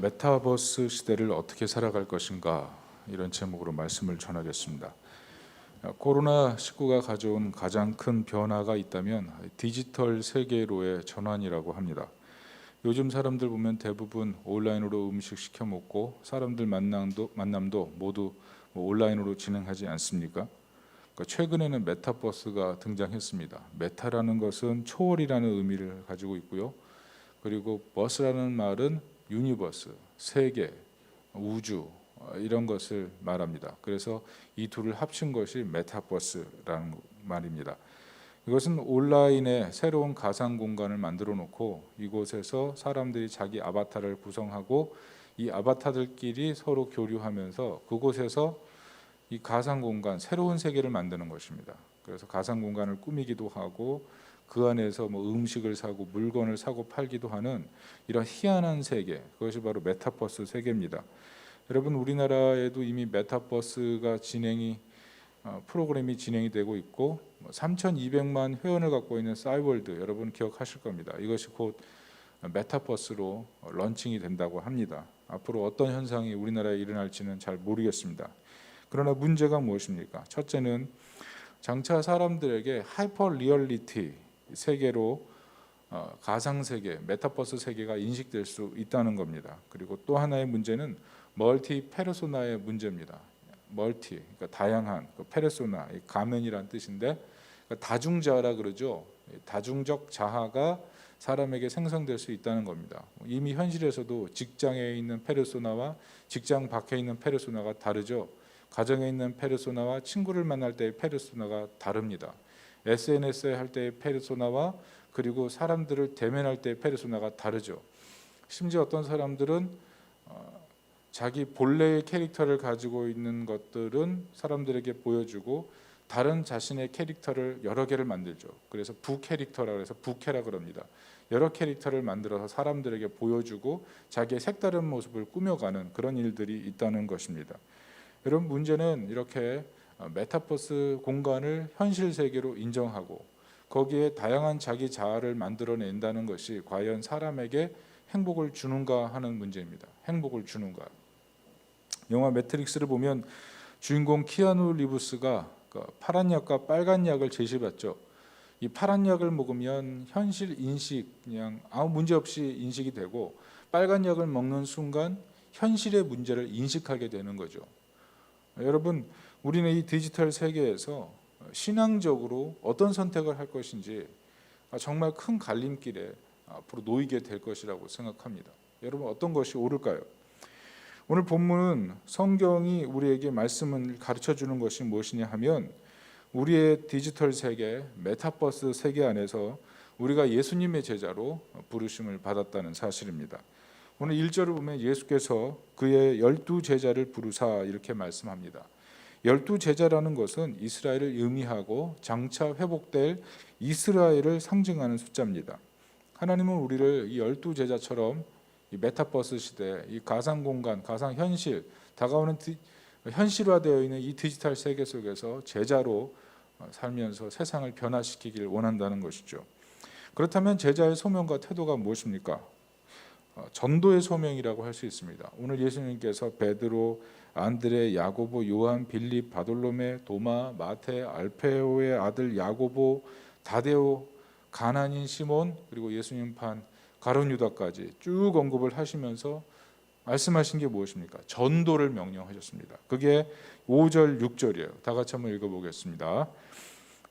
메타버스 시대를 어떻게 살아갈 것인가, 이런 제목으로 말씀을 전하겠습니다. 코로나19가 가져온 가장 큰 변화가 있다면 디지털 세계로의 전환이라고 합니다. 요즘 사람들 보면 대부분 온라인으로 음식 시켜 먹고 사람들 만남도 모두 온라인으로 진행하지 않습니까? 최근에는 메타버스가 등장했습니다. 메타라는 것은 초월이라는 의미를 가지고 있고요. 그리고 버스라는 말은 유니버스, 세계, 우주, 이런 것을 말합니다. 그래서 이 둘을 합친 것이 메타버스라는 말입니다. 이것은 온라인에 새로운 가상 공간을 만들어 놓고 이곳에서 사람들이 자기 아바타를 구성하고 이 아바타들끼리 서로 교류하면서 그곳에서 이 가상 공간, 새로운 세계를 만드는 것입니다. 그래서 가상 공간을 꾸미기도 하고 그 안에서 음식을 사고 물건을 사고 팔기도 하는 이런 희한한 세계, 그것이 바로 메타버스 세계입니다. 여러분, 우리나라에도 이미 메타버스가 프로그램이 진행이 되고 있고 3,200만 회원을 갖고 있는 싸이월드, 여러분 기억하실 겁니다. 이것이 곧 메타버스로 런칭이 된다고 합니다. 앞으로 어떤 현상이 우리나라에 일어날지는 잘 모르겠습니다. 그러나 문제가 무엇입니까? 첫째는 장차 사람들에게 하이퍼 리얼리티 세계로 가상세계, 메타버스 세계가 인식될 수 있다는 겁니다. 그리고 또 하나의 문제는 멀티 페르소나의 문제입니다. 멀티, 그러니까 다양한 페르소나, 가면이란 뜻인데 다중자라 그러죠. 다중적 자아가 사람에게 생성될 수 있다는 겁니다. 이미 현실에서도 직장에 있는 페르소나와 직장 밖에 있는 페르소나가 다르죠. 가정에 있는 페르소나와 친구를 만날 때의 페르소나가 다릅니다. SNS에 할 때의 페르소나와 그리고 사람들을 대면할 때의 페르소나가 다르죠. 심지어 어떤 사람들은 자기 본래의 캐릭터를 가지고 있는 것들은 사람들에게 보여주고 다른 자신의 캐릭터를 여러 개를 만들죠. 그래서 부캐릭터라고 해서 부캐라 그럽니다. 여러 캐릭터를 만들어서 사람들에게 보여주고 자기의 색다른 모습을 꾸며가는 그런 일들이 있다는 것입니다. 여러분, 문제는 이렇게 메타버스 공간을 현실 세계로 인정하고 거기에 다양한 자기 자아를 만들어낸다는 것이 과연 사람에게 행복을 주는가 하는 문제입니다. 행복을 주는가. 영화 매트릭스를 보면 주인공 키아누 리브스가 파란 약과 빨간 약을 제시받죠. 이 파란 약을 먹으면 현실 인식 그냥 아무 문제 없이 인식이 되고 빨간 약을 먹는 순간 현실의 문제를 인식하게 되는 거죠. 여러분, 우리는 이 디지털 세계에서 신앙적으로 어떤 선택을 할 것인지 정말 큰 갈림길에 앞으로 놓이게 될 것이라고 생각합니다. 여러분, 어떤 것이 옳을까요? 오늘 본문은 성경이 우리에게 말씀을 가르쳐 주는 것이 무엇이냐 하면 우리의 디지털 세계, 메타버스 세계 안에서 우리가 예수님의 제자로 부르심을 받았다는 사실입니다. 오늘 1절을 보면 예수께서 그의 12제자를 부르사 이렇게 말씀합니다. 12제자라는 것은 이스라엘을 의미하고 장차 회복될 이스라엘을 상징하는 숫자입니다. 하나님은 우리를 이 12제자처럼 이 메타버스 시대, 이 가상공간, 가상현실, 다가오는 현실화되어 있는 이 디지털 세계 속에서 제자로 살면서 세상을 변화시키길 원한다는 것이죠. 그렇다면 제자의 소명과 태도가 무엇입니까? 전도의 소명이라고 할 수 있습니다. 오늘 예수님께서 베드로, 안드레, 야고보, 요한, 빌립, 바돌로메, 도마, 마테, 알페오의 아들 야고보, 다데오, 가나니인 시몬, 그리고 예수님 판 가룟 유다까지 쭉 언급을 하시면서 말씀하신 게 무엇입니까? 전도를 명령하셨습니다. 그게 5절, 6절이에요. 다 같이 한번 읽어보겠습니다.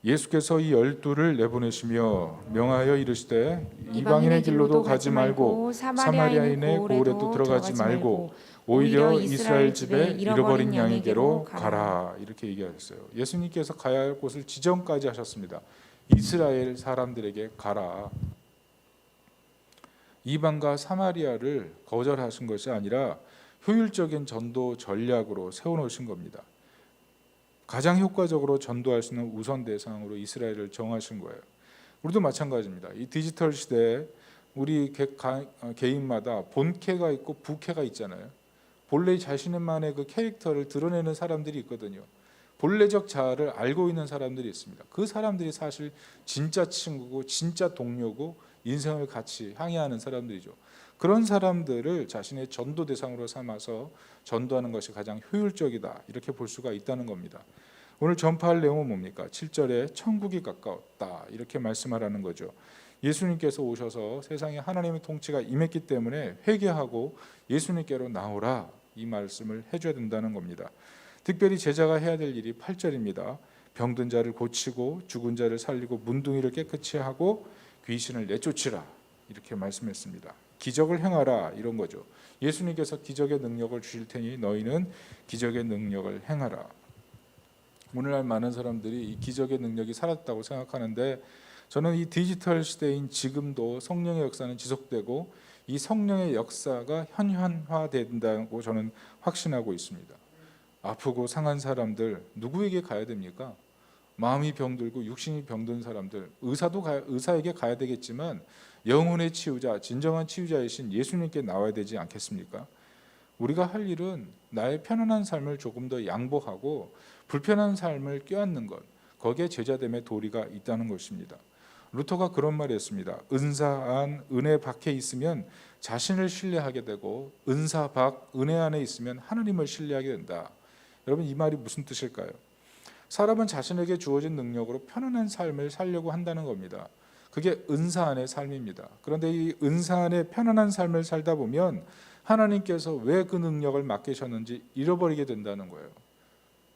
예수께서 이 12를 내보내시며 명하여 이르시되 이방인의 길로도 가지 말고 사마리아인의 고을에도 들어가지 말고 오히려 이스라엘 집에 잃어버린 양에게로 가라, 이렇게 얘기하셨어요. 예수님께서 가야 할 곳을 지정까지 하셨습니다. 이스라엘 사람들에게 가라. 이방과 사마리아를 거절하신 것이 아니라 효율적인 전도 전략으로 세워놓으신 겁니다. 가장 효과적으로 전도할 수 있는 우선 대상으로 이스라엘을 정하신 거예요. 우리도 마찬가지입니다. 이 디지털 시대에 우리 개인마다 본캐가 있고 부캐가 있잖아요. 본래 자신만의 그 캐릭터를 드러내는 사람들이 있거든요. 본래적 자아를 알고 있는 사람들이 있습니다. 그 사람들이 사실 진짜 친구고 진짜 동료고 인생을 같이 항해하는 사람들이죠. 그런 사람들을 자신의 전도 대상으로 삼아서 전도하는 것이 가장 효율적이다, 이렇게 볼 수가 있다는 겁니다. 오늘 전파할 내용은 뭡니까? 7절에 천국이 가까웠다, 이렇게 말씀하라는 거죠. 예수님께서 오셔서 세상에 하나님의 통치가 임했기 때문에 회개하고 예수님께로 나오라, 이 말씀을 해줘야 된다는 겁니다. 특별히 제자가 해야 될 일이 8절입니다. 병든 자를 고치고 죽은 자를 살리고 문둥이를 깨끗이 하고 귀신을 내쫓으라, 이렇게 말씀했습니다. 기적을 행하라, 이런 거죠. 예수님께서 기적의 능력을 주실 테니 너희는 기적의 능력을 행하라. 오늘날 많은 사람들이 이 기적의 능력이 사라졌다고 생각하는데, 저는 이 디지털 시대인 지금도 성령의 역사는 지속되고 이 성령의 역사가 현현화된다고 저는 확신하고 있습니다. 아프고 상한 사람들 누구에게 가야 됩니까? 마음이 병들고 육신이 병든 사람들, 의사에게 가야 되겠지만 영혼의 치유자, 진정한 치유자이신 예수님께 나와야 되지 않겠습니까? 우리가 할 일은 나의 편안한 삶을 조금 더 양보하고 불편한 삶을 껴안는 것, 거기에 제자됨의 도리가 있다는 것입니다. 루터가 그런 말을 했습니다. 은사 안 은혜 밖에 있으면 자신을 신뢰하게 되고 은사 밖 은혜 안에 있으면 하나님을 신뢰하게 된다. 여러분, 이 말이 무슨 뜻일까요? 사람은 자신에게 주어진 능력으로 편안한 삶을 살려고 한다는 겁니다. 그게 은사 안의 삶입니다. 그런데 이 은사 안의 편안한 삶을 살다 보면 하나님께서 왜 그 능력을 맡기셨는지 잃어버리게 된다는 거예요.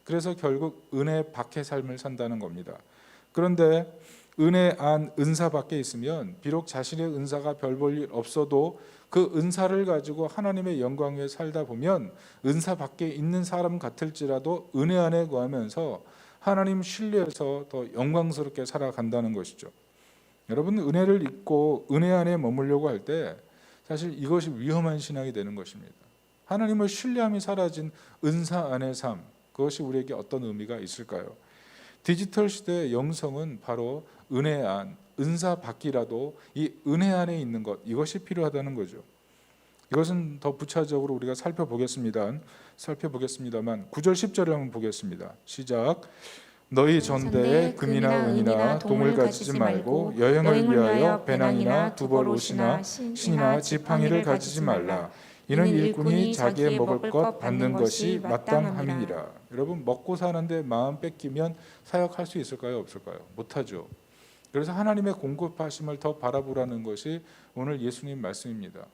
그래서 결국 은혜 밖의 삶을 산다는 겁니다. 그런데 은혜 안 은사 밖에 있으면 비록 자신의 은사가 별 볼 일 없어도 그 은사를 가지고 하나님의 영광 위에 살다 보면 은사 밖에 있는 사람 같을지라도 은혜 안에 거하면서 하나님 신뢰해서 더 영광스럽게 살아간다는 것이죠. 여러분, 은혜를 잊고 은혜 안에 머물려고 할 때 사실 이것이 위험한 신앙이 되는 것입니다. 하나님을 신뢰함이 사라진 은사 안의 삶, 그것이 우리에게 어떤 의미가 있을까요? 디지털 시대의 영성은 바로 은혜 안, 은사 밖이라도 이 은혜 안에 있는 것, 이것이 필요하다는 거죠. 이것은 더 부차적으로 우리가 살펴보겠습니다만 9절 10절을 한번 보겠습니다. 시작. 너희 전대에 금이나 은이나 동을 가지지 말고 여행을 위하여 배낭이나 두벌 옷이나 신이나 지팡이를 가지지 말라. 이는 일꾼이 자기의 먹을 것 받는 것이 마땅함이니라. 여러분, 먹고 사는데 마음 뺏기면 사역할 수 있을까요? 없을까요? 못하죠. 그래서 하나님의 공급하심을 더 바라보라는 것이 오늘 예수님 말씀입니다.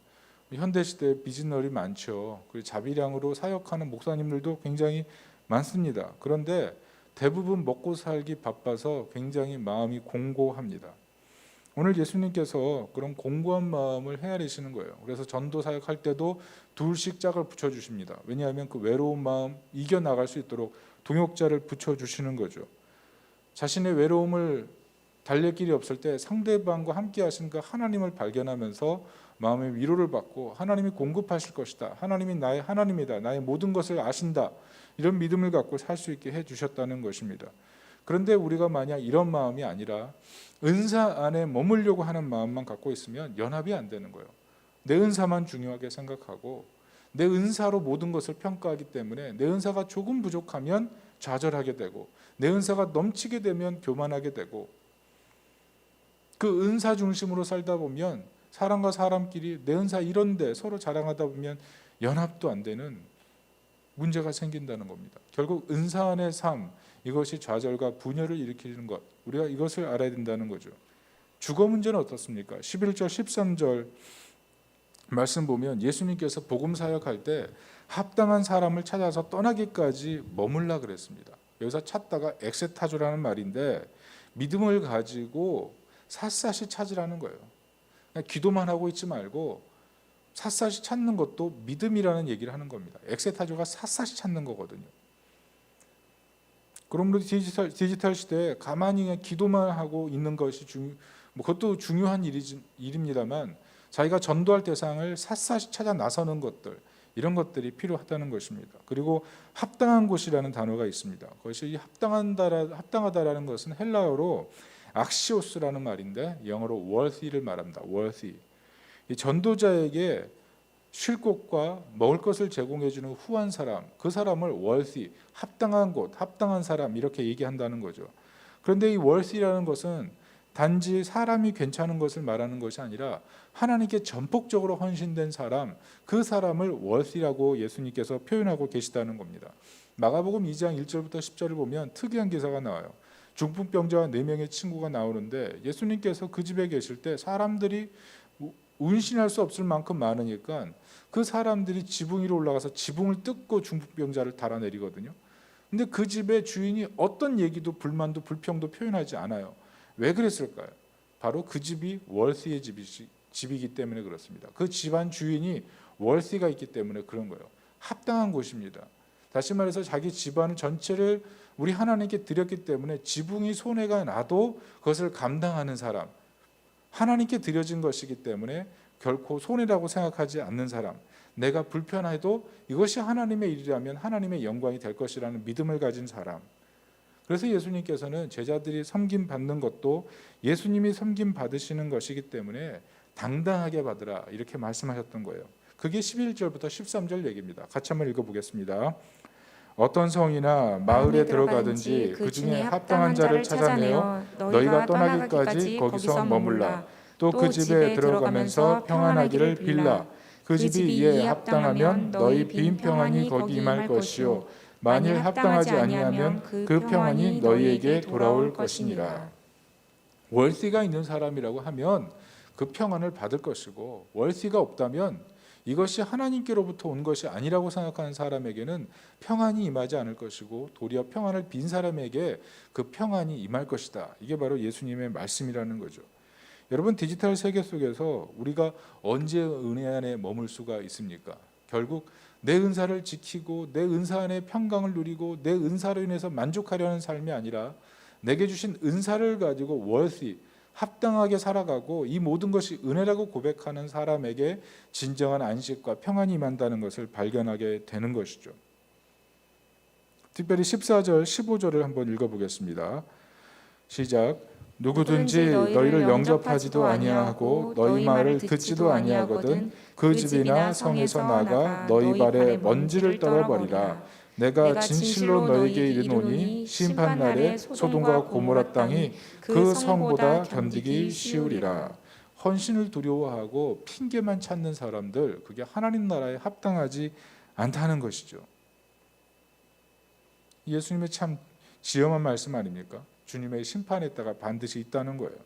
현대시대에 비즈널이 많죠. 그리고 자비량으로 사역하는 목사님들도 굉장히 많습니다. 그런데 대부분 먹고 살기 바빠서 굉장히 마음이 공고합니다. 오늘 예수님께서 그런 공고한 마음을 헤아리시는 거예요. 그래서 전도 사역할 때도 둘씩 짝을 붙여주십니다. 왜냐하면 그 외로운 마음 이겨나갈 수 있도록 동역자를 붙여주시는 거죠. 자신의 외로움을 달랠 길이 없을 때 상대방과 함께 하신 그 하나님을 발견하면서 마음의 위로를 받고 하나님이 공급하실 것이다, 하나님이 나의 하나님이다, 나의 모든 것을 아신다, 이런 믿음을 갖고 살 수 있게 해주셨다는 것입니다. 그런데 우리가 만약 이런 마음이 아니라 은사 안에 머물려고 하는 마음만 갖고 있으면 연합이 안 되는 거예요. 내 은사만 중요하게 생각하고 내 은사로 모든 것을 평가하기 때문에 내 은사가 조금 부족하면 좌절하게 되고 내 은사가 넘치게 되면 교만하게 되고, 그 은사 중심으로 살다 보면 사람과 사람끼리 내 은사 이런데 서로 자랑하다 보면 연합도 안 되는 문제가 생긴다는 겁니다. 결국 은사 안의 삶, 이것이 좌절과 분열을 일으키는 것, 우리가 이것을 알아야 된다는 거죠. 주거 문제는 어떻습니까? 11절 13절 말씀 보면 예수님께서 복음 사역할 때 합당한 사람을 찾아서 떠나기까지 머물라 그랬습니다. 여기서 찾다가 엑세타조라는 말인데 믿음을 가지고 샅샅이 찾으라는 거예요. 그냥 기도만 하고 있지 말고 샅샅이 찾는 것도 믿음이라는 얘기를 하는 겁니다. 엑세타조가 샅샅이 찾는 거거든요. 그러므로 디지털 시대에 가만히 그냥 기도만 하고 있는 것이 그것도 중요한 일입니다만 자기가 전도할 대상을 샅샅이 찾아 나서는 것들, 이런 것들이 필요하다는 것입니다. 그리고 합당한 곳이라는 단어가 있습니다. 그것이 합당하다라는 것은 헬라어로 악시오스라는 말인데 영어로 worthy를 말합니다. worthy. 이 전도자에게 쉴 곳과 먹을 것을 제공해 주는 후한 사람, 그 사람을 worthy, 합당한 곳, 합당한 사람, 이렇게 얘기한다는 거죠. 그런데 이 worthy라는 것은 단지 사람이 괜찮은 것을 말하는 것이 아니라 하나님께 전폭적으로 헌신된 사람, 그 사람을 worthy라고 예수님께서 표현하고 계시다는 겁니다. 마가복음 2장 1절부터 10절을 보면 특이한 기사가 나와요. 중풍병자와 4명의 친구가 나오는데 예수님께서 그 집에 계실 때 사람들이 운신할 수 없을 만큼 많으니까 그 사람들이 지붕 위로 올라가서 지붕을 뜯고 중풍병자를 달아내리거든요. 근데 그 집의 주인이 어떤 얘기도 불만도 불평도 표현하지 않아요. 왜 그랬을까요? 바로 그 집이 월시의 집이기 때문에 그렇습니다. 그 집안 주인이 월시가 있기 때문에 그런 거예요. 합당한 곳입니다. 다시 말해서 자기 집안 전체를 우리 하나님께 드렸기 때문에 지붕이 손해가 나도 그것을 감당하는 사람, 하나님께 드려진 것이기 때문에 결코 손해라고 생각하지 않는 사람, 내가 불편해도 이것이 하나님의 일이라면 하나님의 영광이 될 것이라는 믿음을 가진 사람. 그래서 예수님께서는 제자들이 섬김 받는 것도 예수님이 섬김 받으시는 것이기 때문에 당당하게 받으라 이렇게 말씀하셨던 거예요. 그게 11절부터 13절 얘기입니다. 같이 한번 읽어보겠습니다. 어떤 성이나 마을에 들어가든지 그 중에 합당한 자를 찾아내어 너희가 떠나기까지 거기서 머물라. 또 그 집에 들어가면서 평안하기를 빌라. 그 집이 이에 합당하면 너희 빈 평안이 거기 임할 것이요 만일 합당하지 아니하면 그 평안이 너희에게 돌아올 것이니라. 월시가 있는 사람이라고 하면 그 평안을 받을 것이고, 월시가 없다면 이것이 하나님께로부터 온 것이 아니라고 생각하는 사람에게는 평안이 임하지 않을 것이고, 도리어 평안을 빈 사람에게 그 평안이 임할 것이다. 이게 바로 예수님의 말씀이라는 거죠. 여러분, 디지털 세계 속에서 우리가 언제 은혜 안에 머물 수가 있습니까? 결국 내 은사를 지키고 내 은사 안에 평강을 누리고 내 은사로 인해서 만족하려는 삶이 아니라 내게 주신 은사를 가지고 worthy, 합당하게 살아가고 이 모든 것이 은혜라고 고백하는 사람에게 진정한 안식과 평안이 임한다는 것을 발견하게 되는 것이죠. 특별히 14절, 15절을 한번 읽어보겠습니다. 시작. 누구든지 너희를 영접하지도 아니하고 너희 말을 듣지도 아니하거든 그 집이나 성에서 나가 너희 발에 먼지를 떨어버리라. 내가 진실로 너희에게 이르노니 심판날에 소돔과 고모라 땅이 그 성보다 견디기 쉬우리라. 헌신을 두려워하고 핑계만 찾는 사람들, 그게 하나님 나라에 합당하지 않다는 것이죠. 예수님의 참 지엄한 말씀 아닙니까? 주님의 심판의 때가 반드시 있다는 거예요.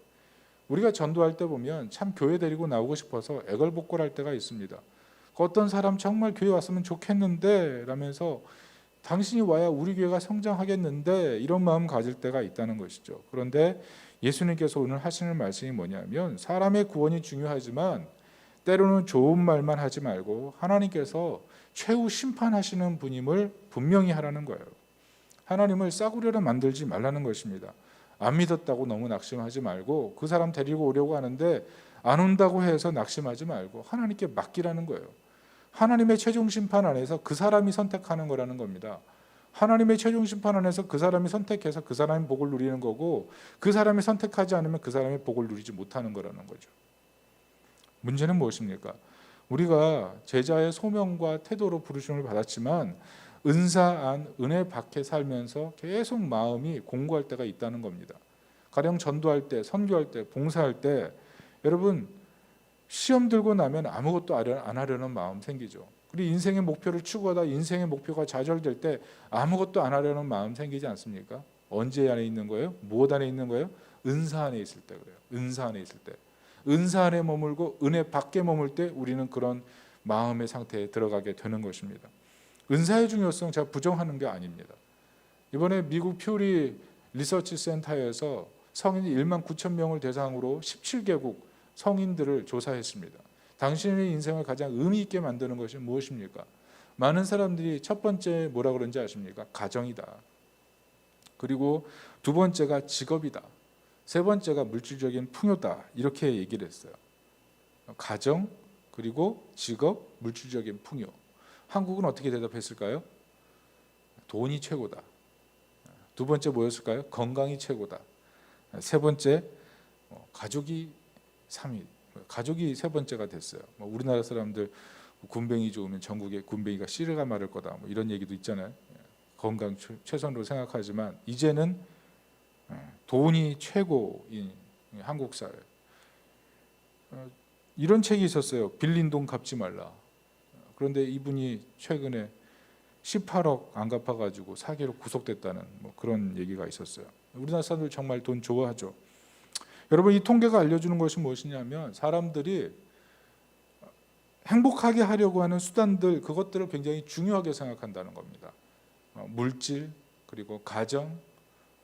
우리가 전도할 때 보면 참 교회 데리고 나오고 싶어서 애걸복걸할 때가 있습니다. 어떤 사람 정말 교회 왔으면 좋겠는데 라면서 당신이 와야 우리 교회가 성장하겠는데 이런 마음 가질 때가 있다는 것이죠. 그런데 예수님께서 오늘 하시는 말씀이 뭐냐면 사람의 구원이 중요하지만 때로는 좋은 말만 하지 말고 하나님께서 최후 심판하시는 분임을 분명히 하라는 거예요. 하나님을 싸구려로 만들지 말라는 것입니다. 안 믿었다고 너무 낙심하지 말고 그 사람 데리고 오려고 하는데 안 온다고 해서 낙심하지 말고 하나님께 맡기라는 거예요. 하나님의 최종 심판 안에서 그 사람이 선택하는 거라는 겁니다. 하나님의 최종 심판 안에서 그 사람이 선택해서 그 사람이 복을 누리는 거고 그 사람이 선택하지 않으면 그 사람이 복을 누리지 못하는 거라는 거죠. 문제는 무엇입니까? 우리가 제자의 소명과 태도로 부르심을 받았지만 은사 안, 은혜 밖에 살면서 계속 마음이 공고할 때가 있다는 겁니다. 가령 전도할 때, 선교할 때, 봉사할 때 여러분 시험 들고 나면 아무것도 안 하려는 마음 생기죠. 그리고 인생의 목표를 추구하다 인생의 목표가 좌절될 때 아무것도 안 하려는 마음 생기지 않습니까? 언제 안에 있는 거예요? 무엇 안에 있는 거예요? 은사 안에 있을 때 그래요. 은사 안에 있을 때. 은사 안에 머물고 은혜 밖에 머물 때 우리는 그런 마음의 상태에 들어가게 되는 것입니다. 은사의 중요성 제가 부정하는 게 아닙니다. 이번에 미국 퓨리 리서치 센터에서 성인 1만 9천 명을 대상으로 17개국 성인들을 조사했습니다. 당신의 인생을 가장 의미 있게 만드는 것이 무엇입니까? 많은 사람들이 첫 번째 뭐라 그런지 아십니까? 가정이다. 그리고 두 번째가 직업이다. 세 번째가 물질적인 풍요다. 이렇게 얘기를 했어요. 가정, 그리고 직업, 물질적인 풍요. 한국은 어떻게 대답했을까요? 돈이 최고다. 두 번째 뭐였을까요? 건강이 최고다. 세 번째 가족이 3위. 가족이 세 번째가 됐어요. 우리나라 사람들 군뱅이 좋으면 전국에 군뱅이가 씨르가 마를 거다. 이런 얘기도 있잖아요. 건강 최선으로 생각하지만 이제는 돈이 최고인 한국 사회. 이런 책이 있었어요. 빌린 돈 갚지 말라. 그런데 이분이 최근에 18억 안 갚아가지고 사기로 구속됐다는 그런 얘기가 있었어요. 우리나라 사람들 정말 돈 좋아하죠. 여러분, 이 통계가 알려주는 것이 무엇이냐면 사람들이 행복하게 하려고 하는 수단들, 그것들을 굉장히 중요하게 생각한다는 겁니다. 물질, 그리고 가정,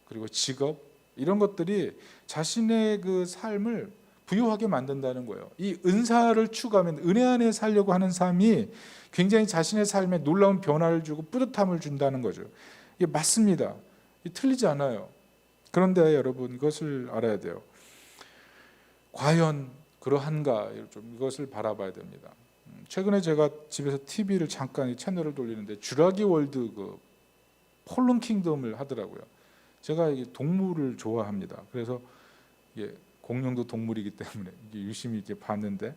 그리고 직업, 이런 것들이 자신의 그 삶을 부유하게 만든다는 거예요. 이 은사를 추구하면, 은혜 안에 살려고 하는 삶이 굉장히 자신의 삶에 놀라운 변화를 주고 뿌듯함을 준다는 거죠. 이게 맞습니다. 틀리지 않아요. 그런데 여러분, 이것을 알아야 돼요. 과연 그러한가, 좀 이것을 바라봐야 됩니다. 최근에 제가 집에서 TV를 잠깐 채널을 돌리는데 주라기 월드 그 폴른 킹덤을 하더라고요. 제가 동물을 좋아합니다. 그래서 공룡도 동물이기 때문에 유심히 이렇게 봤는데,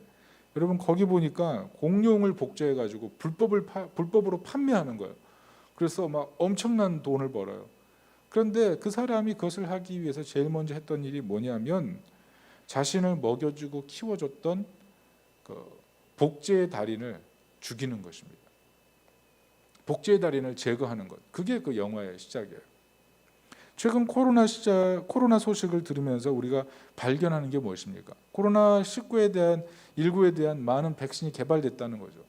여러분 거기 보니까 공룡을 복제해가지고 불법으로 판매하는 거예요. 그래서 막 엄청난 돈을 벌어요. 그런데 그 사람이 그것을 하기 위해서 제일 먼저 했던 일이 뭐냐면 자신을 먹여주고 키워줬던 그 복제의 달인을 죽이는 것입니다. 복제의 달인을 제거하는 것. 그게 그 영화의 시작이에요. 최근 코로나 소식을 들으면서 우리가 발견하는 게 무엇입니까? 코로나19에 대한 많은 백신이 개발됐다는 거죠.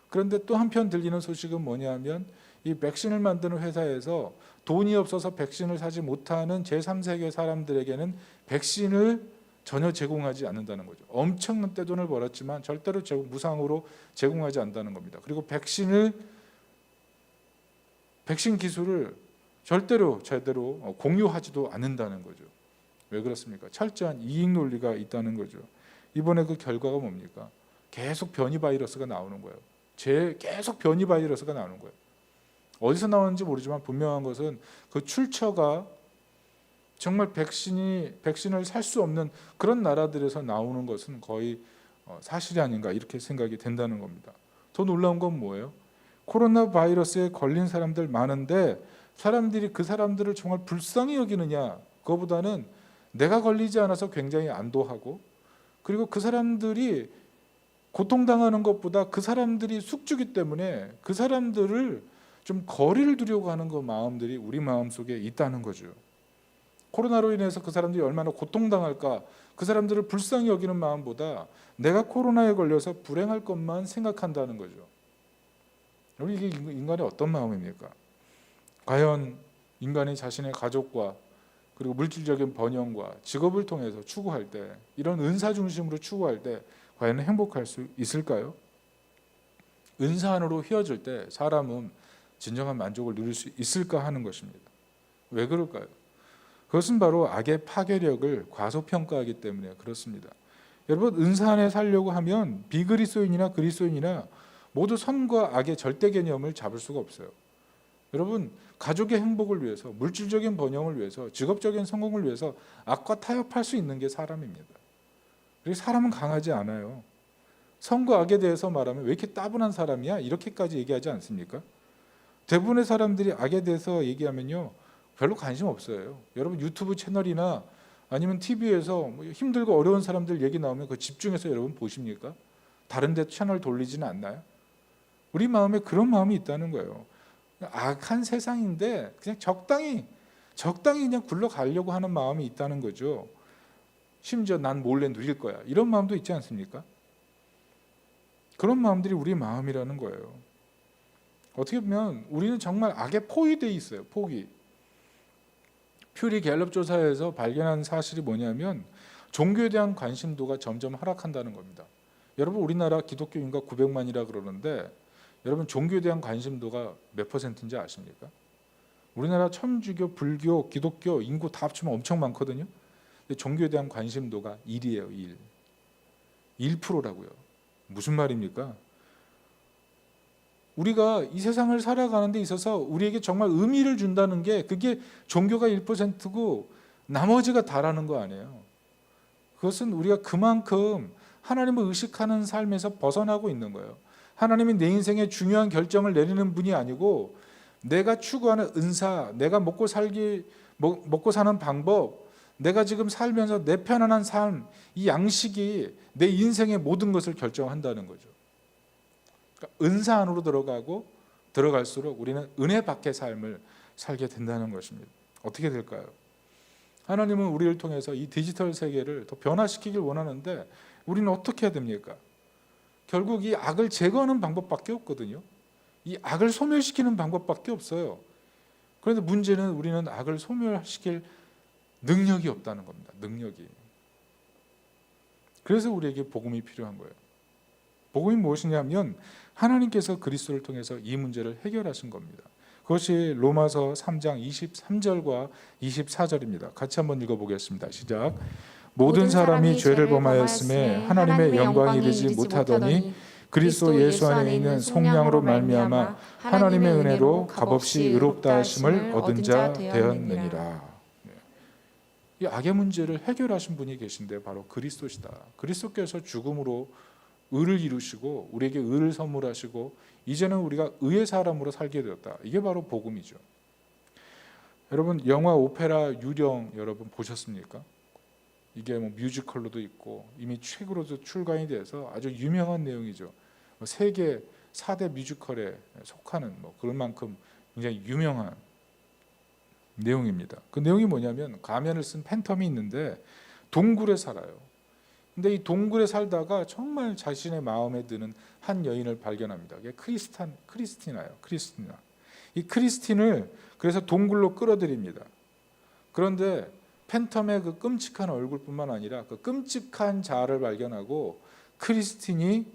그런데 또 한편 들리는 소식은 뭐냐면 이 백신을 만드는 회사에서 돈이 없어서 백신을 사지 못하는 제3세계 사람들에게는 백신을 전혀 제공하지 않는다는 거죠. 엄청난 떼돈을 벌었지만 절대로 무상으로 제공하지 않는다는 겁니다. 그리고 백신 기술을 절대로 제대로 공유하지도 않는다는 거죠. 왜 그렇습니까? 철저한 이익 논리가 있다는 거죠. 이번에 그 결과가 뭡니까? 계속 변이 바이러스가 나오는 거예요. 계속 변이 바이러스가 나오는 거예요. 어디서 나오는지 모르지만 분명한 것은 그 출처가 정말 백신을 살 수 없는 그런 나라들에서 나오는 것은 거의 사실이 아닌가, 이렇게 생각이 된다는 겁니다. 더 놀라운 건 뭐예요? 코로나 바이러스에 걸린 사람들 많은데 사람들이 그 사람들을 정말 불쌍히 여기느냐, 그거보다는 내가 걸리지 않아서 굉장히 안도하고, 그리고 그 사람들이 고통당하는 것보다 그 사람들이 숙주기 때문에 그 사람들을 좀 거리를 두려고 하는 그 마음들이 우리 마음속에 있다는 거죠. 코로나로 인해서 그 사람들이 얼마나 고통당할까, 그 사람들을 불쌍히 여기는 마음보다 내가 코로나에 걸려서 불행할 것만 생각한다는 거죠. 여러분, 이게 인간의 어떤 마음입니까? 과연 인간이 자신의 가족과 그리고 물질적인 번영과 직업을 통해서 추구할 때, 이런 은사 중심으로 추구할 때 과연 행복할 수 있을까요? 은사 안으로 휘어질 때 사람은 진정한 만족을 누릴 수 있을까 하는 것입니다. 왜 그럴까요? 그것은 바로 악의 파괴력을 과소평가하기 때문에 그렇습니다. 여러분, 은사 안에 살려고 하면 비그리스도인이나 그리스도인이나 모두 선과 악의 절대 개념을 잡을 수가 없어요. 여러분, 가족의 행복을 위해서, 물질적인 번영을 위해서, 직업적인 성공을 위해서 악과 타협할 수 있는 게 사람입니다. 그리고 사람은 강하지 않아요. 선과 악에 대해서 말하면 왜 이렇게 따분한 사람이야? 이렇게까지 얘기하지 않습니까? 대부분의 사람들이 악에 대해서 얘기하면요, 별로 관심 없어요. 여러분, 유튜브 채널이나 아니면 TV에서 힘들고 어려운 사람들 얘기 나오면 그 집중해서 여러분 보십니까? 다른 데 채널 돌리지는 않나요? 우리 마음에 그런 마음이 있다는 거예요. 악한 세상인데 그냥 적당히 그냥 굴러가려고 하는 마음이 있다는 거죠. 심지어 난 몰래 누릴 거야, 이런 마음도 있지 않습니까? 그런 마음들이 우리 마음이라는 거예요. 어떻게 보면 우리는 정말 악에 포위되어 있어요. 퓨리 갤럽 조사에서 발견한 사실이 뭐냐면 종교에 대한 관심도가 점점 하락한다는 겁니다. 여러분, 우리나라 기독교 인구 900만이라 그러는데 여러분, 종교에 대한 관심도가 몇 %인지 아십니까? 우리나라 천주교, 불교, 기독교 인구 다 합치면 엄청 많거든요. 근데 종교에 대한 관심도가 1이에요. 1%라고요. 무슨 말입니까? 우리가 이 세상을 살아가는 데 있어서 우리에게 정말 의미를 준다는 게 그게 종교가 1%고 나머지가 다라는 거 아니에요. 그것은 우리가 그만큼 하나님을 의식하는 삶에서 벗어나고 있는 거예요. 하나님이 내 인생에 중요한 결정을 내리는 분이 아니고 내가 추구하는 은사, 내가 먹고 사는 방법, 내가 지금 살면서 내 편안한 삶, 이 양식이 내 인생의 모든 것을 결정한다는 거죠. 그러니까 은사 안으로 들어갈수록 우리는 은혜 밖의 삶을 살게 된다는 것입니다. 어떻게 될까요? 하나님은 우리를 통해서 이 디지털 세계를 더 변화시키길 원하는데 우리는 어떻게 해야 됩니까? 결국 이 악을 제거하는 방법밖에 없거든요. 이 악을 소멸시키는 방법밖에 없어요. 그런데 문제는 우리는 악을 소멸시킬 능력이 없다는 겁니다. 능력이. 그래서 우리에게 복음이 필요한 거예요. 복음이 무엇이냐면 하나님께서 그리스도를 통해서 이 문제를 해결하신 겁니다. 그것이 로마서 3장 23절과 24절입니다. 같이 한번 읽어보겠습니다. 시작. 모든 사람이 죄를 범하였음에 하나님의 영광에 이르지 못하더니 그리스도 예수 안에 있는 성령으로 말미암아 하나님의 은혜로 값없이 의롭다 하심을 얻은 자 되었느니라. 이 악의 문제를 해결하신 분이 계신데 바로 그리스도시다. 그리스도께서 죽음으로 의를 이루시고 우리에게 의를 선물하시고 이제는 우리가 의의 사람으로 살게 되었다. 이게 바로 복음이죠. 여러분 영화 오페라 유령 여러분 보셨습니까? 이게 뭐 뮤지컬로도 있고 이미 책으로도 출간이 돼서 아주 유명한 내용이죠. 세계 4대 뮤지컬에 속하는 그런 만큼 굉장히 유명한 내용입니다. 그 내용이 뭐냐면 가면을 쓴 팬텀이 있는데 동굴에 살아요. 근데 이 동굴에 살다가 정말 자신의 마음에 드는 한 여인을 발견합니다. 그게 크리스티나예요. 이 크리스틴을 그래서 동굴로 끌어들입니다. 그런데 팬텀의 그 끔찍한 얼굴뿐만 아니라 그 끔찍한 자아를 발견하고 크리스틴이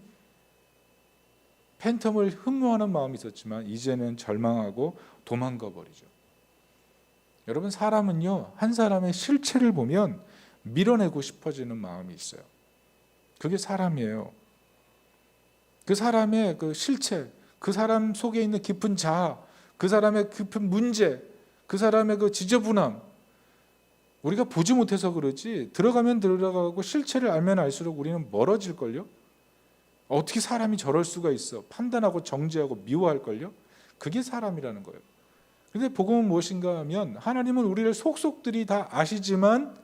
팬텀을 흠모하는 마음이 있었지만 이제는 절망하고 도망가 버리죠. 여러분 사람은요 한 사람의 실체를 보면 밀어내고 싶어지는 마음이 있어요. 그게 사람이에요. 그 사람의 그 실체, 그 사람 속에 있는 깊은 자아, 그 사람의 깊은 문제, 그 사람의 그 지저분함 우리가 보지 못해서 그러지 들어가면 들어가고 실체를 알면 알수록 우리는 멀어질걸요. 어떻게 사람이 저럴 수가 있어 판단하고 정죄하고 미워할걸요. 그게 사람이라는 거예요. 그런데 복음은 무엇인가 하면 하나님은 우리를 속속들이 다 아시지만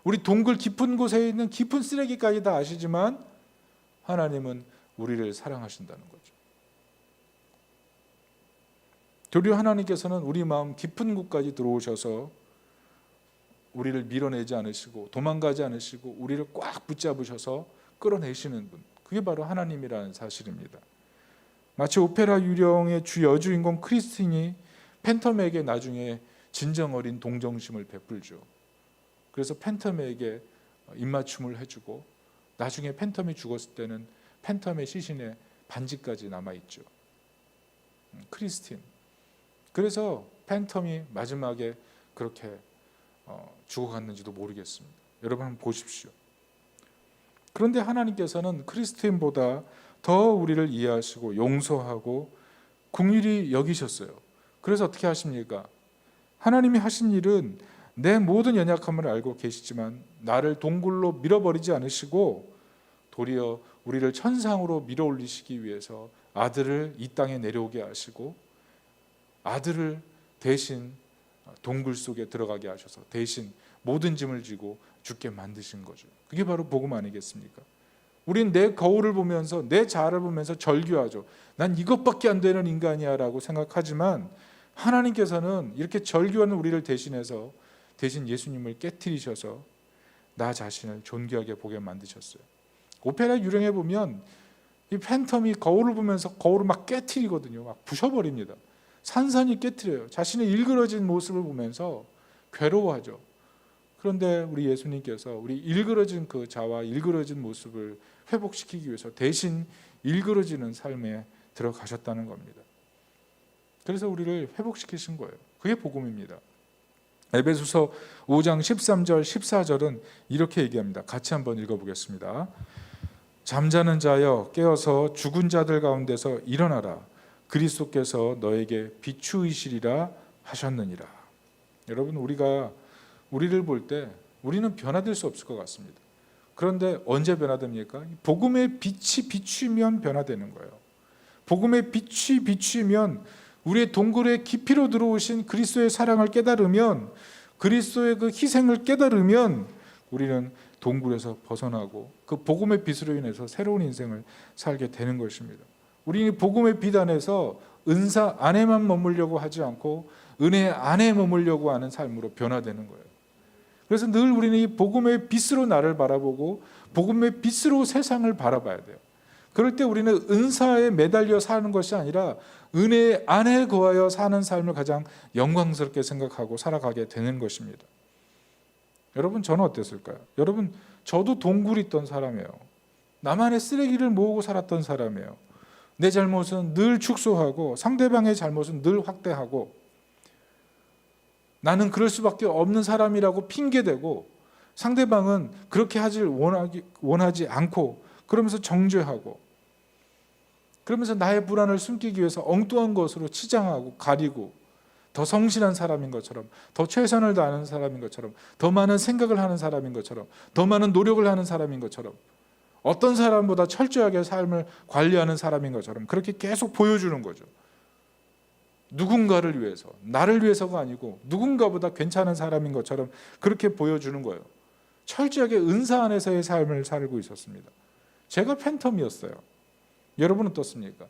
우리 동굴 깊은 곳에 있는 깊은 쓰레기까지 다 아시지만 하나님은 우리를 사랑하신다는 거죠. 도리어 하나님께서는 우리 마음 깊은 곳까지 들어오셔서 우리를 밀어내지 않으시고 도망가지 않으시고 우리를 꽉 붙잡으셔서 끌어내시는 분, 그게 바로 하나님이라는 사실입니다. 마치 오페라 유령의 주 여주인공 크리스틴이 팬텀에게 나중에 진정 어린 동정심을 베풀죠. 그래서 팬텀에게 입맞춤을 해주고 나중에 팬텀이 죽었을 때는 팬텀의 시신에 반지까지 남아있죠. 크리스틴. 그래서 팬텀이 마지막에 그렇게 죽어갔는지도 모르겠습니다. 여러분 한번 보십시오. 그런데 하나님께서는 크리스틴보다 더 우리를 이해하시고 용서하고 긍휼히 여기셨어요. 그래서 어떻게 하십니까? 하나님이 하신 일은 내 모든 연약함을 알고 계시지만 나를 동굴로 밀어버리지 않으시고 도리어 우리를 천상으로 밀어올리시기 위해서 아들을 이 땅에 내려오게 하시고 아들을 대신 동굴 속에 들어가게 하셔서 대신 모든 짐을 지고 죽게 만드신 거죠. 그게 바로 복음 아니겠습니까? 우린 내 거울을 보면서 내 자아를 보면서 절규하죠. 난 이것밖에 안 되는 인간이야 라고 생각하지만 하나님께서는 이렇게 절규하는 우리를 대신해서 대신 예수님을 깨트리셔서 나 자신을 존귀하게 보게 만드셨어요. 오페라 유령에 보면 이 팬텀이 거울을 보면서 거울을 막 깨트리거든요. 막 부셔버립니다. 산산이 깨트려요. 자신의 일그러진 모습을 보면서 괴로워하죠. 그런데 우리 예수님께서 우리 일그러진 그 자와 일그러진 모습을 회복시키기 위해서 대신 일그러지는 삶에 들어가셨다는 겁니다. 그래서 우리를 회복시키신 거예요. 그게 복음입니다. 에베소서 5장 13절 14절은 이렇게 얘기합니다. 같이 한번 읽어보겠습니다. 잠자는 자여 깨어서 죽은 자들 가운데서 일어나라. 그리스도께서 너에게 비추이시리라 하셨느니라. 여러분 우리가 우리를 볼 때 우리는 변화될 수 없을 것 같습니다. 그런데 언제 변화됩니까? 복음의 빛이 비추면 변화되는 거예요. 복음의 빛이 비추면 우리의 동굴의 깊이로 들어오신 그리스도의 사랑을 깨달으면 그리스도의 그 희생을 깨달으면 우리는 동굴에서 벗어나고 그 복음의 빛으로 인해서 새로운 인생을 살게 되는 것입니다. 우리는 복음의 빛 안에서 은사 안에만 머물려고 하지 않고 은혜 안에 머물려고 하는 삶으로 변화되는 거예요. 그래서 늘 우리는 이 복음의 빛으로 나를 바라보고 복음의 빛으로 세상을 바라봐야 돼요. 그럴 때 우리는 은사에 매달려 사는 것이 아니라 은혜 안에 거하여 사는 삶을 가장 영광스럽게 생각하고 살아가게 되는 것입니다. 여러분, 저는 어땠을까요? 여러분, 저도 동굴이 있던 사람이에요. 나만의 쓰레기를 모으고 살았던 사람이에요. 내 잘못은 늘 축소하고 상대방의 잘못은 늘 확대하고 나는 그럴 수밖에 없는 사람이라고 핑계대고 상대방은 그렇게 하질 원하지 않고 그러면서 정죄하고 그러면서 나의 불안을 숨기기 위해서 엉뚱한 것으로 치장하고 가리고 더 성실한 사람인 것처럼, 더 최선을 다하는 사람인 것처럼, 더 많은 생각을 하는 사람인 것처럼, 더 많은 노력을 하는 사람인 것처럼, 어떤 사람보다 철저하게 삶을 관리하는 사람인 것처럼 그렇게 계속 보여주는 거죠. 누군가를 위해서, 나를 위해서가 아니고 누군가보다 괜찮은 사람인 것처럼 그렇게 보여주는 거예요. 철저하게 은사 안에서의 삶을 살고 있었습니다. 제가 팬텀이었어요. 여러분은 어떻습니까?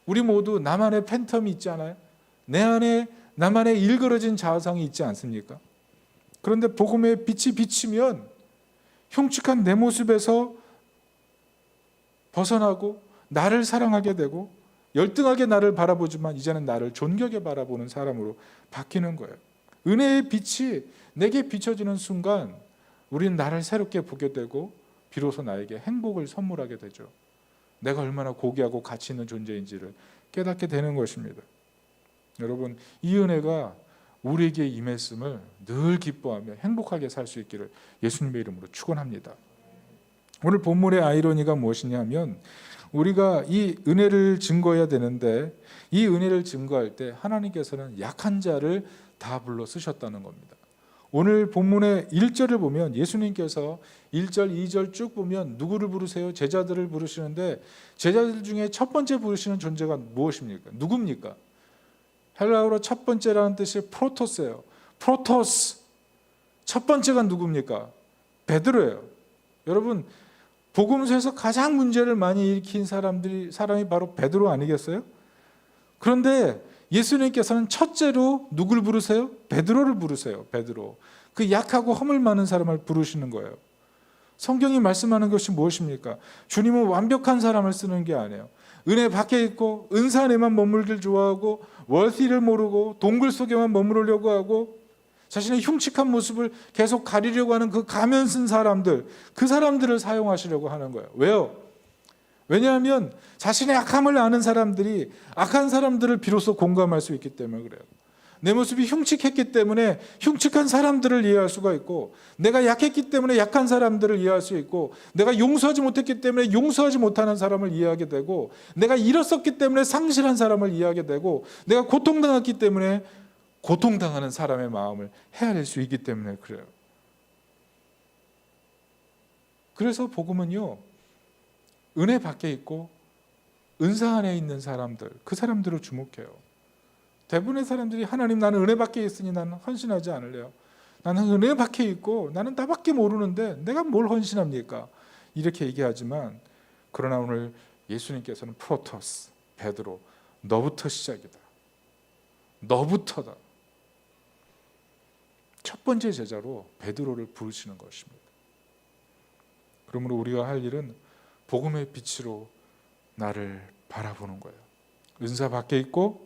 우리 모두 나만의 팬텀이 있지 않아요? 내 안에 나만의 일그러진 자아상이 있지 않습니까? 그런데 복음의 빛이 비치면 흉측한 내 모습에서 벗어나고 나를 사랑하게 되고 열등하게 나를 바라보지만 이제는 나를 존경하게 바라보는 사람으로 바뀌는 거예요. 은혜의 빛이 내게 비춰지는 순간 우리는 나를 새롭게 보게 되고 비로소 나에게 행복을 선물하게 되죠. 내가 얼마나 고귀하고 가치 있는 존재인지를 깨닫게 되는 것입니다. 여러분, 이 은혜가 우리에게 임했음을 늘 기뻐하며 행복하게 살 수 있기를 예수님의 이름으로 축원합니다. 오늘 본문의 아이러니가 무엇이냐면 우리가 이 은혜를 증거해야 되는데 이 은혜를 증거할 때 하나님께서는 약한 자를 다 불러 쓰셨다는 겁니다. 오늘 본문의 1절을 보면 예수님께서 1절, 2절 쭉 보면 누구를 부르세요? 제자들을 부르시는데 제자들 중에 첫 번째 부르시는 존재가 무엇입니까? 누굽니까? 헬라어로 첫 번째라는 뜻이 프로토스예요. 프로토스. 첫 번째가 누굽니까? 베드로예요. 여러분, 복음서에서 가장 문제를 많이 일으킨 사람이 바로 베드로 아니겠어요? 그런데 예수님께서는 첫째로 누굴 부르세요? 베드로를 부르세요. 베드로. 그 약하고 허물 많은 사람을 부르시는 거예요. 성경이 말씀하는 것이 무엇입니까? 주님은 완벽한 사람을 쓰는 게 아니에요. 은혜 밖에 있고 은사 안에만 머물길 좋아하고 월티를 모르고 동굴 속에만 머무르려고 하고 자신의 흉측한 모습을 계속 가리려고 하는 그 가면 쓴 사람들, 그 사람들을 사용하시려고 하는 거예요. 왜요? 왜냐하면 자신의 악함을 아는 사람들이 악한 사람들을 비로소 공감할 수 있기 때문에 그래요. 내 모습이 흉측했기 때문에 흉측한 사람들을 이해할 수가 있고 내가 약했기 때문에 약한 사람들을 이해할 수 있고 내가 용서하지 못했기 때문에 용서하지 못하는 사람을 이해하게 되고 내가 잃었었기 때문에 상실한 사람을 이해하게 되고 내가 고통당했기 때문에 고통당하는 사람의 마음을 헤아릴 수 있기 때문에 그래요. 그래서 복음은요, 은혜 밖에 있고 은사 안에 있는 사람들, 그 사람들을 주목해요. 대부분의 사람들이 하나님, 나는 은혜 밖에 있으니 나는 헌신하지 않을래요. 나는 은혜 밖에 있고 나는 나밖에 모르는데 내가 뭘 헌신합니까? 이렇게 얘기하지만 그러나 오늘 예수님께서는 프로토스, 베드로, 너부터 시작이다. 너부터다. 첫 번째 제자로 베드로를 부르시는 것입니다. 그러므로 우리가 할 일은 복음의 빛으로 나를 바라보는 거예요. 은사 밖에 있고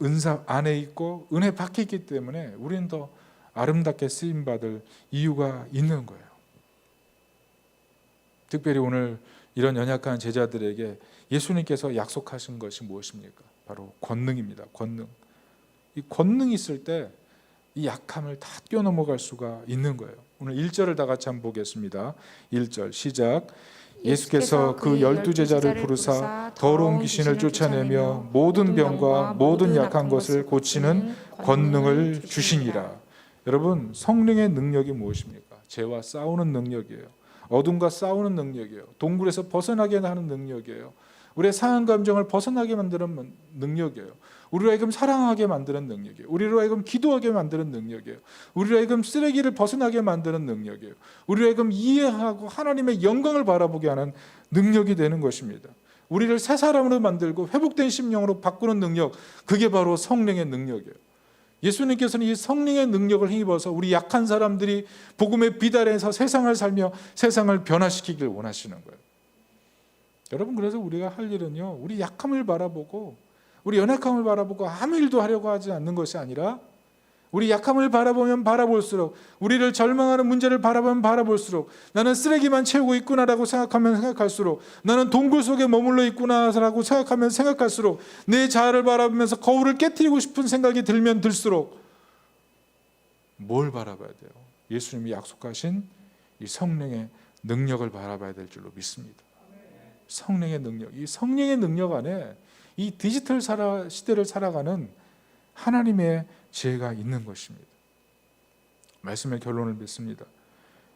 은사 안에 있고 은혜 밖에 있기 때문에 우리는 더 아름답게 쓰임받을 이유가 있는 거예요. 특별히 오늘 이런 연약한 제자들에게 예수님께서 약속하신 것이 무엇입니까? 바로 권능입니다. 권능. 이 권능이 있을 때 이 약함을 다 뛰어넘어갈 수가 있는 거예요. 오늘 1절을 다 같이 한번 보겠습니다. 1절 시작. 예수께서 그 12제자를 부르사 더러운 귀신을 쫓아내며 모든 병과 모든 약한 것을 고치는 권능을 주시니라. 여러분, 성령의 능력이 무엇입니까? 죄와 싸우는 능력이에요. 어둠과 싸우는 능력이에요. 동굴에서 벗어나게 하는 능력이에요. 우리의 상한 감정을 벗어나게 만드는 능력이에요. 우리로 하여금 사랑하게 만드는 능력이에요. 우리로 하여금 기도하게 만드는 능력이에요. 우리로 하여금 쓰레기를 벗어나게 만드는 능력이에요. 우리로 하여금 이해하고 하나님의 영광을 바라보게 하는 능력이 되는 것입니다. 우리를 새 사람으로 만들고 회복된 심령으로 바꾸는 능력, 그게 바로 성령의 능력이에요. 예수님께서는 이 성령의 능력을 힘입어서 우리 약한 사람들이 복음의 비달에서 세상을 살며 세상을 변화시키길 원하시는 거예요. 여러분, 그래서 우리가 할 일은요, 우리 약함을 바라보고 우리 연약함을 바라보고 아무 일도 하려고 하지 않는 것이 아니라 우리 약함을 바라보면 바라볼수록, 우리를 절망하는 문제를 바라보면 바라볼수록, 나는 쓰레기만 채우고 있구나라고 생각하면 생각할수록, 나는 동굴 속에 머물러 있구나라고 생각하면 생각할수록, 내 자아를 바라보면서 거울을 깨트리고 싶은 생각이 들면 들수록 뭘 바라봐야 돼요? 예수님이 약속하신 이 성령의 능력을 바라봐야 될 줄로 믿습니다. 성령의 능력, 이 성령의 능력 안에 이 디지털 시대를 살아가는 하나님의 지혜가 있는 것입니다. 말씀의 결론을 맺습니다.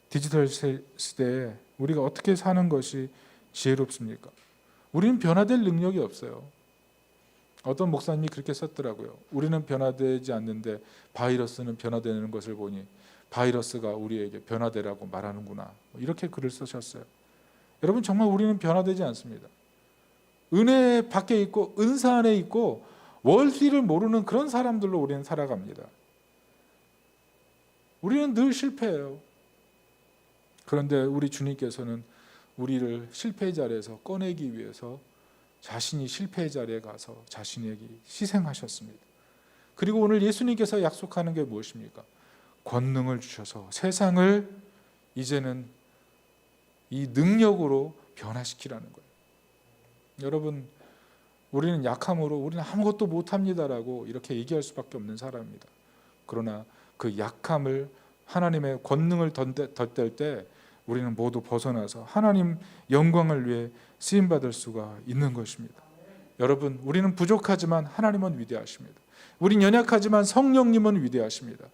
디지털 시대에 우리가 어떻게 사는 것이 지혜롭습니까? 우리는 변화될 능력이 없어요. 어떤 목사님이 그렇게 썼더라고요. 우리는 변화되지 않는데 바이러스는 변화되는 것을 보니 바이러스가 우리에게 변화되라고 말하는구나, 이렇게 글을 쓰셨어요. 여러분, 정말 우리는 변화되지 않습니다. 은혜 밖에 있고 은사 안에 있고 원리를 모르는 그런 사람들로 우리는 살아갑니다. 우리는 늘 실패해요. 그런데 우리 주님께서는 우리를 실패의 자리에서 꺼내기 위해서 자신이 실패의 자리에 가서 자신에게 희생하셨습니다. 그리고 오늘 예수님께서 약속하는 게 무엇입니까? 권능을 주셔서 세상을 이제는 이 능력으로 변화시키라는 거예요. 여러분, 우리는 약함으로 우리는 아무것도 못합니다라고 이렇게 얘기할 수밖에 없는 사람입니다. 그러나 그 약함을 하나님의 권능을 덧댈 때 우리는 모두 벗어나서 하나님 영광을 위해 쓰임받을 수가 있는 것입니다. 여러분, 우리는 부족하지만 하나님은 위대하십니다. 우린 연약하지만 성령님은 위대하십니다.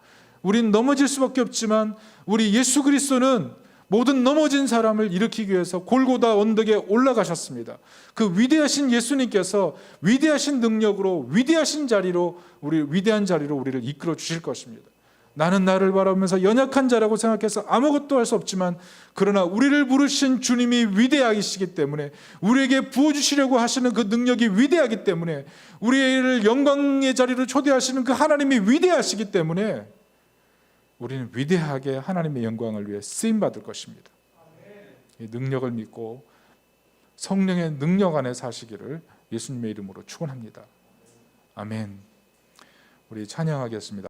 우린 넘어질 수밖에 없지만 우리 예수 그리스도는 모든 넘어진 사람을 일으키기 위해서 골고다 언덕에 올라가셨습니다. 그 위대하신 예수님께서 위대하신 능력으로 위대한 자리로 우리를 이끌어 주실 것입니다. 나는 나를 바라보면서 연약한 자라고 생각해서 아무것도 할 수 없지만, 그러나 우리를 부르신 주님이 위대하시기 때문에, 우리에게 부어주시려고 하시는 그 능력이 위대하기 때문에, 우리를 영광의 자리로 초대하시는 그 하나님이 위대하시기 때문에 우리는 위대하게 하나님의 영광을 위해 쓰임받을 것입니다. 이 능력을 믿고 성령의 능력 안에 사시기를 예수님의 이름으로 축원합니다. 아멘. 우리 찬양하겠습니다.